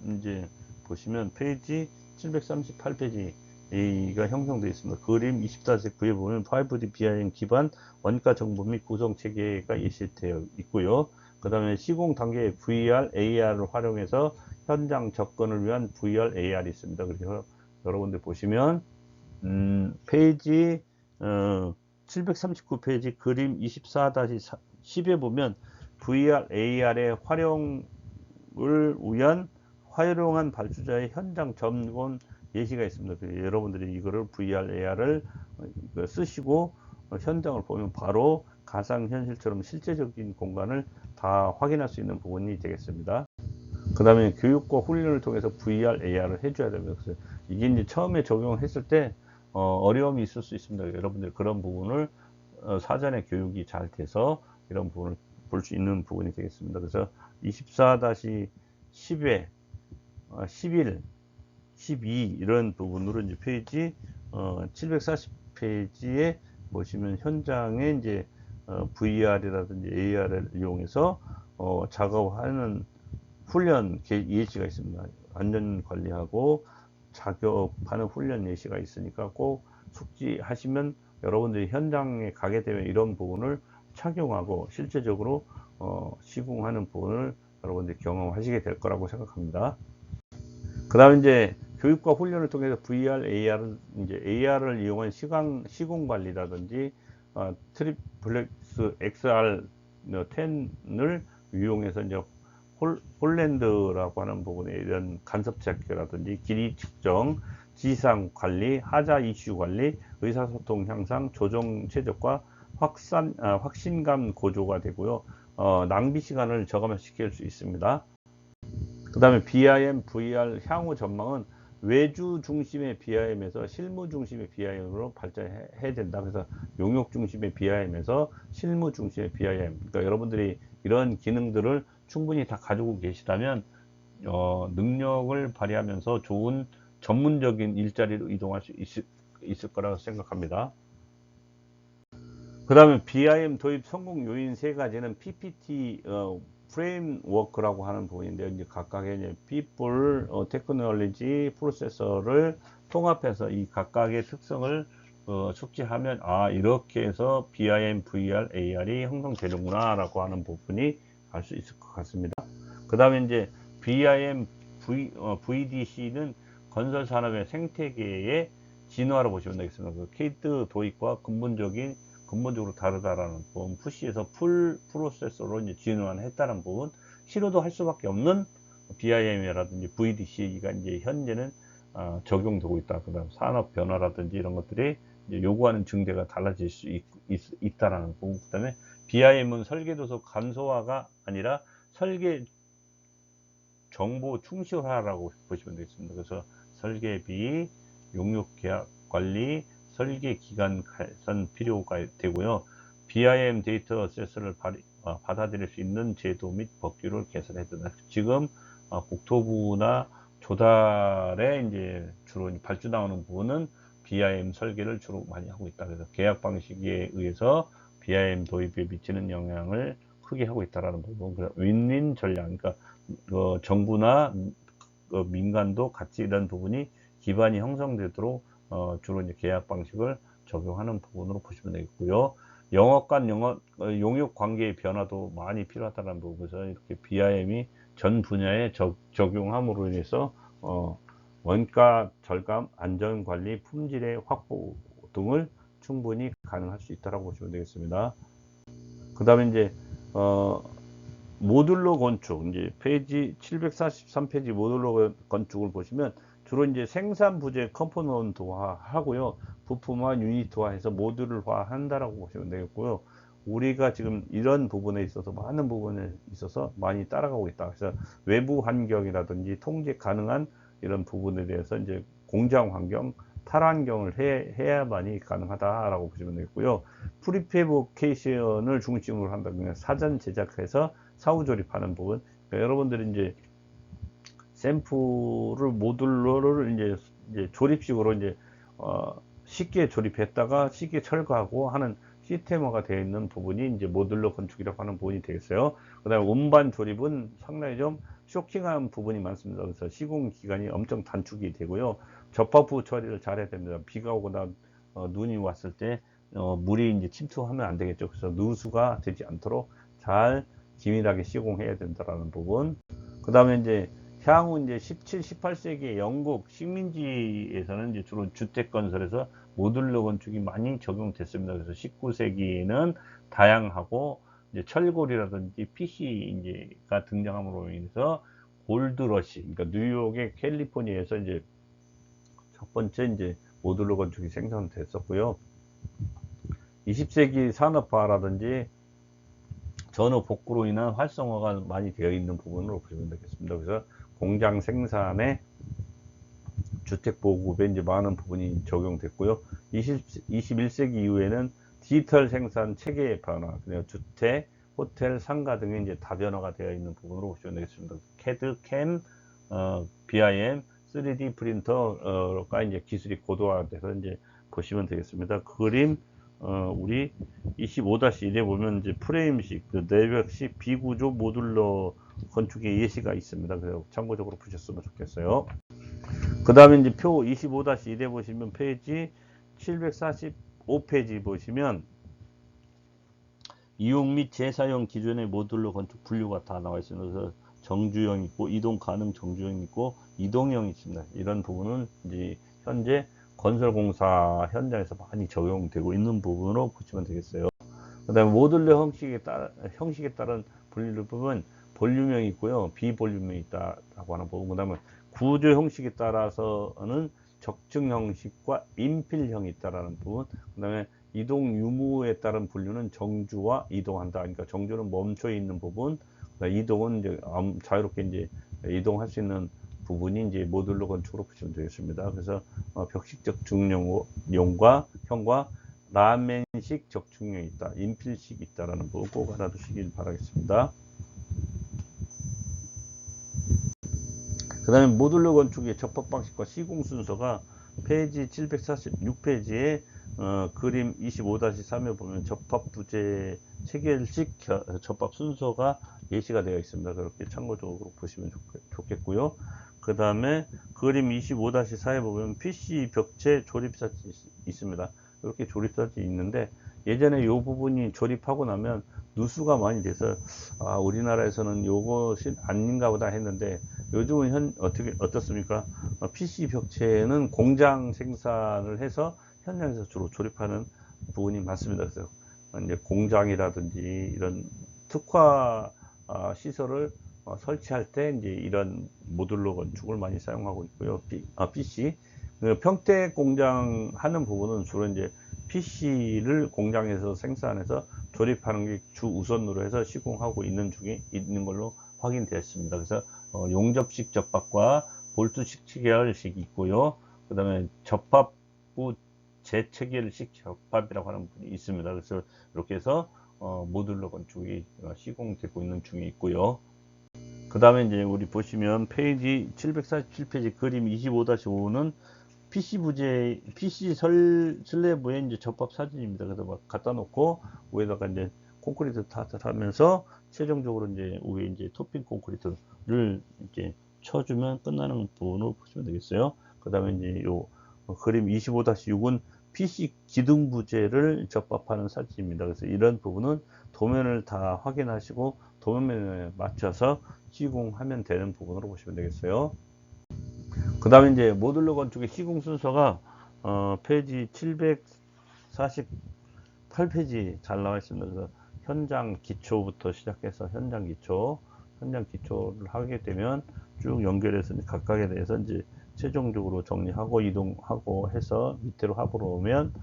S1: 이제 보시면 페이지 738페이지에 A가 형성되어 있습니다. 그림 24-9에 보면 5D BIM 기반 원가 정보 및 구성 체계가 예시되어 있고요. 그 다음에 시공 단계에 VR, AR을 활용해서 현장 접근을 위한 VR, AR이 있습니다. 그래서 여러분들 보시면 페이지 739페이지 그림 24-10에 보면 VR, AR의 활용을 위한 활용한 발주자의 현장 점검 예시가 있습니다. 여러분들이 이거를 VR, AR을 쓰시고 현장을 보면 바로 가상현실처럼 실제적인 공간을 다 확인할 수 있는 부분이 되겠습니다. 그 다음에 교육과 훈련을 통해서 VR, AR을 해줘야 됩니다. 그래서 이게 이제 처음에 적용했을 때 어려움이 있을 수 있습니다. 여러분들 그런 부분을 사전에 교육이 잘 돼서 이런 부분을 볼 수 있는 부분이 되겠습니다. 그래서 24-10회 11, 12 이런 부분으로 이제 페이지 740페이지에 보시면 현장에 이제 VR이라든지 AR을 이용해서 작업하는 훈련 예시가 있습니다. 안전 관리하고 작업하는 훈련 예시가 있으니까 꼭 숙지하시면 여러분들이 현장에 가게 되면 이런 부분을 착용하고 실제적으로 시공하는 부분을 여러분들이 경험하시게 될 거라고 생각합니다. 그 다음에 이제 교육과 훈련을 통해서 VR, AR을 이용한 시공 관리라든지 트리플렉스 XR10을 이용해서 이제 홀랜드라고 하는 부분에 이런 간섭 체크라든지 길이 측정, 지상 관리, 하자 이슈 관리, 의사소통 향상, 조정 최적화, 확신감 고조가 되고요. 낭비 시간을 저감시킬 수 있습니다. 그 다음에 BIM, VR 향후 전망은 외주 중심의 BIM에서 실무 중심의 BIM으로 발전해야 된다. 그래서 용역 중심의 BIM에서 실무 중심의 BIM. 그러니까 여러분들이 이런 기능들을 충분히 다 가지고 계시다면 능력을 발휘하면서 좋은 전문적인 일자리로 이동할 수 있을 거라고 생각합니다. 그 다음에 BIM 도입 성공 요인 세 가지는 PPT 프레임워크라고 하는 부분인데요. 이제 각각의 이제 people, technology, processor를 통합해서 이 각각의 특성을 숙지하면 이렇게 해서 BIM, VR, AR이 형성되는구나 라고 하는 부분이 알 수 있을 것 같습니다. 그 다음에 이제 BIM, VDC는 건설 산업의 생태계의 진화로 보시면 되겠습니다. 그 케이트 도입과 근본적으로 다르다라는 부분, 푸시에서 풀 프로세서로 이제 진화했다는 부분, 실효도 할 수밖에 없는 BIM이라든지 VDC가 이제 현재는 적용되고 있다. 그다음 산업 변화라든지 이런 것들이 이제 요구하는 증대가 달라질 수 있다라는 부분. 그다음에 BIM은 설계도서 간소화가 아니라 설계 정보 충실화라고 보시면 되겠습니다. 그래서 설계비, 용역 계약 관리, 설계 기간 개선 필요가 되고요. BIM 데이터 어세스를 받아들일 수 있는 제도 및 법규를 개선해야 된다. 지금 국토부나 조달에 이제 주로 발주 나오는 부분은 BIM 설계를 주로 많이 하고 있다. 그래서 계약 방식에 의해서 BIM 도입에 미치는 영향을 크게 하고 있다라는 부분. 윈윈 전략, 그러니까 정부나 민간도 같이 이런 부분이 기반이 형성되도록 주로 이제 계약 방식을 적용하는 부분으로 보시면 되겠고요. 영업 간 용역 관계의 변화도 많이 필요하다는 부분에서 이렇게 BIM이 전 분야에 적용함으로 인해서 원가 절감, 안전 관리, 품질의 확보 등을 충분히 가능할 수 있다고 보시면 되겠습니다. 그 다음에 이제 모듈러 건축, 이제 페이지 743페이지 모듈러 건축을 보시면 주로 이제 생산 부재 컴포넌트화 하고요. 부품화 유니트화 해서 모듈화 한다라고 보시면 되겠고요. 우리가 지금 이런 부분에 있어서 많은 부분에 있어서 많이 따라가고 있다. 그래서 외부 환경이라든지 통제 가능한 이런 부분에 대해서 이제 공장 환경, 탈환경을 해야만이 가능하다라고 보시면 되겠고요. 프리패브리케이션을 중심으로 한다. 그냥 사전 제작해서 사후 조립하는 부분. 그러니까 여러분들이 이제 샘플을 모듈러를 이제 조립식으로 이제 쉽게 조립했다가 쉽게 철거하고 하는 시스템화가 되어 있는 부분이 이제 모듈러 건축이라고 하는 부분이 되겠어요. 그다음에 운반 조립은 상당히 좀 쇼킹한 부분이 많습니다. 그래서 시공 기간이 엄청 단축이 되고요. 접합부 처리를 잘해야 됩니다. 비가 오거나 눈이 왔을 때 물이 이제 침투하면 안 되겠죠. 그래서 누수가 되지 않도록 잘 기밀하게 시공해야 된다라는 부분. 그 다음에 이제 향후 이제 17, 18세기 영국 식민지에서는 이제 주로 주택 건설에서 모듈러 건축이 많이 적용됐습니다. 그래서 19세기에는 다양하고 이제 철골이라든지 PC가 등장함으로 인해서 골드러시, 그러니까 뉴욕의 캘리포니아에서 이제 첫 번째 이제 모듈러 건축이 생성됐었고요. 20세기 산업화라든지 전후 복구로 인한 활성화가 많이 되어 있는 부분으로 보시면 되겠습니다. 그래서 공장 생산에 주택 보급에 이제 많은 부분이 적용됐고요. 21세기 이후에는 디지털 생산 체계의 변화, 그리고 주택, 호텔, 상가 등에 이제 다변화가 되어 있는 부분으로 보시면 되겠습니다. CAD, CAM, BIM, 3D 프린터가 이제 기술이 고도화돼서 이제 보시면 되겠습니다. 그림 우리 25-1에 보면 이제 프레임식, 내벽식 비구조 모듈러 건축의 예시가 있습니다. 그래서 참고적으로 보셨으면 좋겠어요. 그 다음에 이제 표 25-1에 보시면 페이지 745페이지 보시면 이용 및 재사용 기존의 모듈러 건축 분류가 다 나와 있습니다. 그래서 정주형 있고 이동 가능 정주형 있고 이동형 있습니다. 이런 부분은 이제 현재 건설공사 현장에서 많이 적용되고 있는 부분으로 보시면 되겠어요. 그 다음에 모듈러 형식에 따른 분류를 보면 볼륨형이 있고요, 비볼륨형이 있다라고 하는 부분. 그 다음에 구조 형식에 따라서는 적층 형식과 인필형이 있다라는 부분. 그 다음에 이동 유무에 따른 분류는 정주와 이동한다. 그러니까 정주는 멈춰 있는 부분, 이동은 이제 자유롭게 이제 이동할 수 있는 부분이 이제 모듈러 건축으로 보시면 되겠습니다. 그래서 벽식 적중용과 형과 라멘식 적중형이 있다, 인필식 있다라는 부분 꼭 알아두시길 바라겠습니다. 그 다음에 모듈러 건축의 접합 방식과 시공 순서가 페이지 746페이지에 그림 25-3에 보면 접합 부재 체결식 접합 순서가 예시가 되어 있습니다. 그렇게 참고적으로 보시면 좋겠고요. 그 다음에 그림 25-4에 보면 PC 벽체 조립사지 있습니다. 이렇게 조립사지 있는데 예전에 이 부분이 조립하고 나면 누수가 많이 돼서 우리나라에서는 요것이 아닌가 보다 했는데 요즘은 어떻습니까? PC 벽체는 공장 생산을 해서 현장에서 주로 조립하는 부분이 많습니다. 그래서 이제 공장이라든지 이런 특화 시설을 설치할 때 이제 이런 모듈러 건축을 많이 사용하고 있고요. PC 평택 공장 하는 부분은 주로 이제 PC를 공장에서 생산해서 조립하는 게 주 우선으로 해서 시공하고 있는 걸로 확인되었습니다. 그래서 용접식 접합과 볼트식 체결식이 있고요. 그 다음에 접합부 재체결식 접합이라고 하는 부분이 있습니다. 그래서 이렇게 해서 모듈러 건축이 시공되고 있는 중에 있고요. 그 다음에 이제 우리 보시면 페이지 747페이지 그림 25-5는 PC 슬래브에 이제 접합 사진입니다. 그래서 막 갖다 놓고 위에다가 이제 콘크리트 탓을 하면서 최종적으로 이제 위에 이제 토핑 콘크리트를 이제 쳐주면 끝나는 부분으로 보시면 되겠어요. 그 다음에 이제 요 그림 25-6은 PC 기둥 부재를 접합하는 사진입니다. 그래서 이런 부분은 도면을 다 확인하시고 도면에 맞춰서 시공하면 되는 부분으로 보시면 되겠어요. 그 다음에 이제 모듈러 건축의 시공 순서가 페이지 748페이지 잘 나와 있습니다. 그래서 현장 기초부터 시작해서 현장 기초를 하게 되면 쭉 연결해서 각각에 대해서 이제 최종적으로 정리하고 이동하고 해서 밑으로 합으로 오면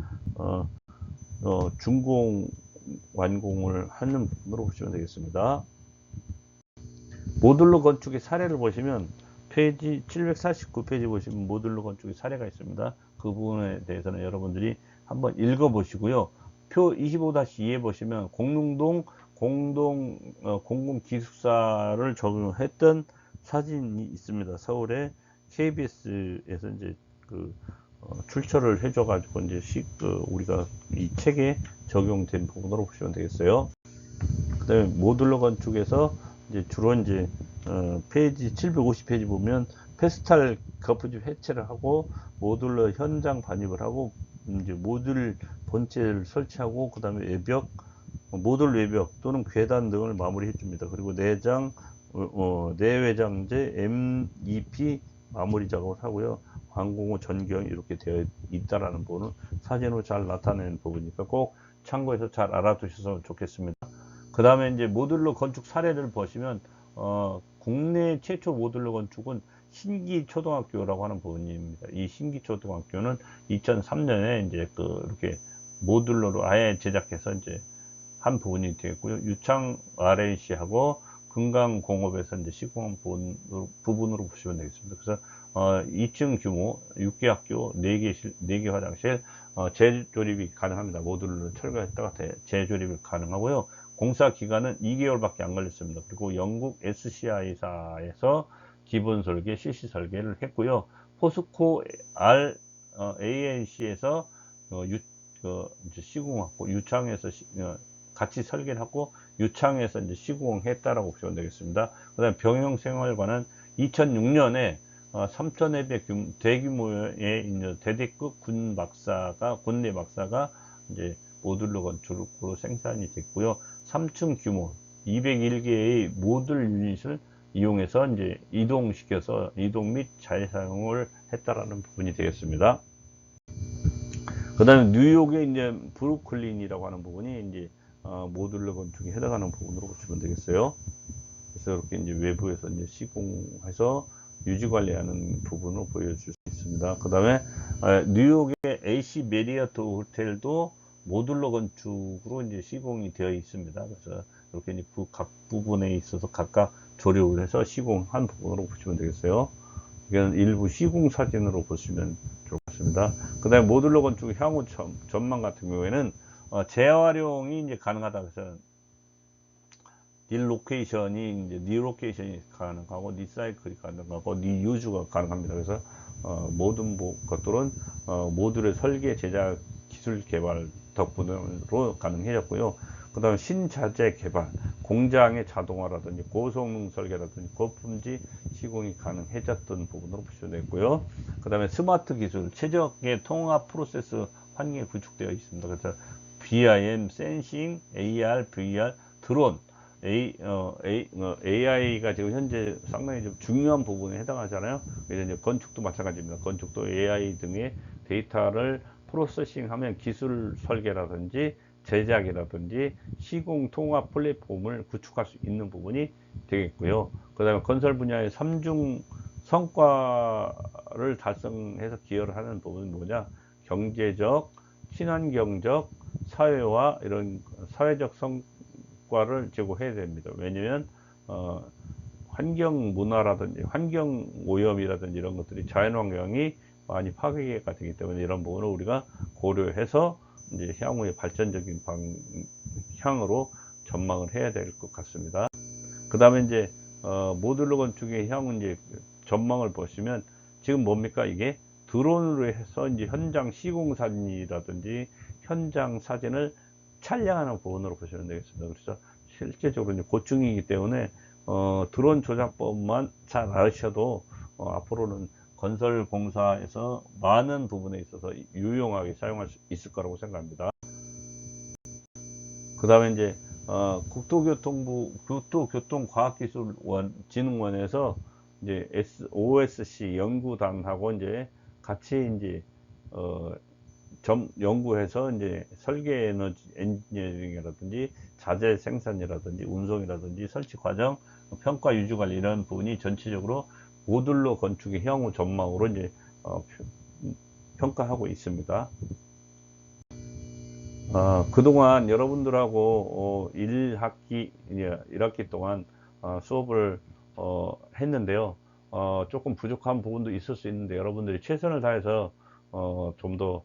S1: 준공 완공을 하는 부분으로 보시면 되겠습니다. 모듈러 건축의 사례를 보시면 페이지 749페이지 보시면 모듈러 건축의 사례가 있습니다. 그 부분에 대해서는 여러분들이 한번 읽어 보시고요. 표 25-2에 보시면 공릉동 공공기숙사를 적용했던 사진이 있습니다. 서울의 KBS에서 이제 출처를 해줘 가지고 이제 우리가 이 책에 적용된 부분으로 보시면 되겠어요. 그 다음에 모듈러 건축에서 이제 주로 이제 페이지 750페이지 보면 페스탈 거푸집 해체를 하고 모듈러 현장 반입을 하고 이제 모듈 본체를 설치하고 그 다음에 외벽, 모듈 외벽 또는 계단 등을 마무리해 줍니다. 그리고 내장, 내외장재 MEP 마무리 작업을 하고요. 완공 후 전경이 이렇게 되어 있다라는 부분을 사진으로 잘 나타내는 부분이니까 꼭 참고해서 잘 알아두셔서 좋겠습니다. 그 다음에 이제 모듈러 건축 사례를 보시면 국내 최초 모듈러 건축은 신기초등학교라고 하는 부분입니다. 이 신기초등학교는 2003년에 이제 이렇게 모듈러로 아예 제작해서 이제 한 부분이 되겠고요. 유창 RNC하고 금강공업에서 이제 시공한 부분으로 보시면 되겠습니다. 그래서 2층 규모 6개 학교 4개 화장실 재조립이 가능합니다. 모듈러를 철거했다가 재조립이 가능하고요. 공사 기간은 2개월밖에 안 걸렸습니다. 그리고 영국 SCI사에서 기본 설계, CC 설계를 했고요. 포스코 ANC에서 이제 시공하고 유창에서 같이 설계를 하고 유창에서 이제 시공했다라고 보시면 되겠습니다. 그다음 병영생활관은 2006년에 3,000회배 대규모의 이제 대대급 군내 막사가 이제 모듈러 건축으로 생산이 됐고요. 3층 규모 201개의 모듈 유닛을 이용해서 이제 이동시켜서 이동 및 재사용을 했다라는 부분이 되겠습니다. 그 다음에 뉴욕의 이제 브루클린이라고 하는 부분이 이제 모듈러 건축에 해당하는 부분으로 보시면 되겠어요. 그래서 이렇게 이제 외부에서 이제 시공해서 유지 관리하는 부분을 보여줄 수 있습니다. 그 다음에 뉴욕의 AC 메리어트 호텔도 모듈러 건축으로 이제 시공이 되어 있습니다. 그래서 이렇게 이제 각 부분에 있어서 각각 조립을 해서 시공한 부분으로 보시면 되겠어요. 이건 일부 시공 사진으로 보시면 좋겠습니다. 그 다음에 모듈러 건축 향후 전망 같은 경우에는 재활용이 이제 가능하다. 그래서 딜로케이션이 이제 리로케이션이 가능하고 리사이클이 가능하고 리유즈가 가능합니다. 그래서 모든 것들은 모듈의 설계 제작 기술 개발 덕분으로 가능해졌고요. 그 다음에 신자재 개발, 공장의 자동화라든지 고성능 설계라든지 고품질 시공이 가능해졌던 부분으로 보시면 되고요. 그 다음에 스마트 기술, 최적의 통합 프로세스 환경이 구축되어 있습니다. 그래서 BIM, 센싱, AR, VR, 드론, AI가 지금 현재 상당히 좀 중요한 부분에 해당하잖아요. 그래서 이제 건축도 마찬가지입니다. 건축도 AI 등의 데이터를 프로세싱하면 기술 설계라든지 제작이라든지 시공 통합 플랫폼을 구축할 수 있는 부분이 되겠고요. 그 다음에 건설 분야의 3중 성과를 달성해서 기여를 하는 부분은 뭐냐? 경제적, 친환경적, 사회와 이런 사회적 성과를 제고해야 됩니다. 왜냐면 환경 문화라든지 환경 오염이라든지 이런 것들이 자연환경이 많이 파괴가 되기 때문에 이런 부분을 우리가 고려해서 이제 향후의 발전적인 방향으로 전망을 해야 될 것 같습니다. 그 다음에 이제 모듈러 건축의 향후 이제 전망을 보시면 지금 뭡니까? 이게 드론으로 해서 이제 현장 시공 사진이라든지 현장 사진을 촬영하는 부분으로 보시면 되겠습니다. 그래서 실제적으로 이제 고충이기 때문에 드론 조작법만 잘 아셔도 앞으로는 건설 공사에서 많은 부분에 있어서 유용하게 사용할 수 있을 거라고 생각합니다. 그 다음에 이제 국토교통부 국토교통과학기술진흥원에서 이제 OSC 연구단하고 이제 같이 이제 연구해서 이제 설계 에너지 엔지니어링이라든지 자재 생산이라든지 운송이라든지 설치 과정 평가 유지 관리 이런 부분이 전체적으로 모듈러 건축의 향후 전망으로 이제 평가하고 있습니다. 그동안 여러분들하고 1학기 동안 수업을 했는데요. 조금 부족한 부분도 있을 수 있는데 여러분들이 최선을 다해서 좀 더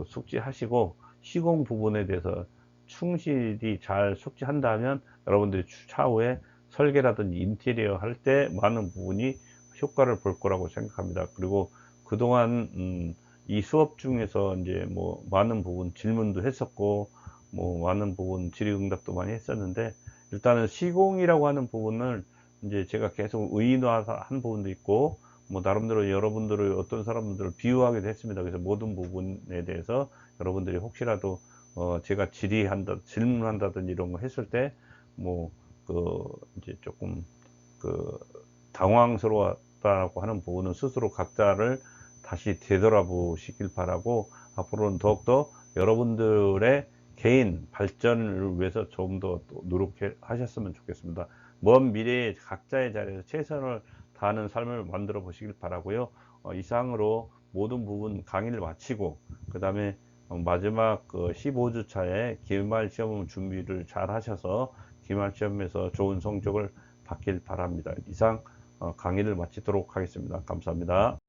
S1: 숙지하시고 시공 부분에 대해서 충실히 잘 숙지한다면 여러분들이 차후에 설계라든지 인테리어 할 때 많은 부분이 효과를 볼 거라고 생각합니다. 그리고 그동안 이 수업 중에서 이제 뭐 많은 부분 질문도 했었고 뭐 많은 부분 질의응답도 많이 했었는데 일단은 시공이라고 하는 부분을 이제 제가 계속 의인화한 부분도 있고 뭐 나름대로 여러분들을 어떤 사람들을 비유하기도 했습니다. 그래서 모든 부분에 대해서 여러분들이 혹시라도 제가 질문한다든지 이런 거 했을 때 뭐 이제 조금 그 당황스러웠다라고 하는 부분은 스스로 각자를 다시 되돌아보시길 바라고, 앞으로는 더욱더 여러분들의 개인 발전을 위해서 좀 더 노력해 하셨으면 좋겠습니다. 먼 미래에 각자의 자리에서 최선을 다하는 삶을 만들어 보시길 바라고요. 이상으로 모든 부분 강의를 마치고 그 다음에 마지막 15주 차에 기말 시험 준비를 잘 하셔서 기말 시험에서 좋은 성적을 받길 바랍니다. 이상 강의를 마치도록 하겠습니다. 감사합니다.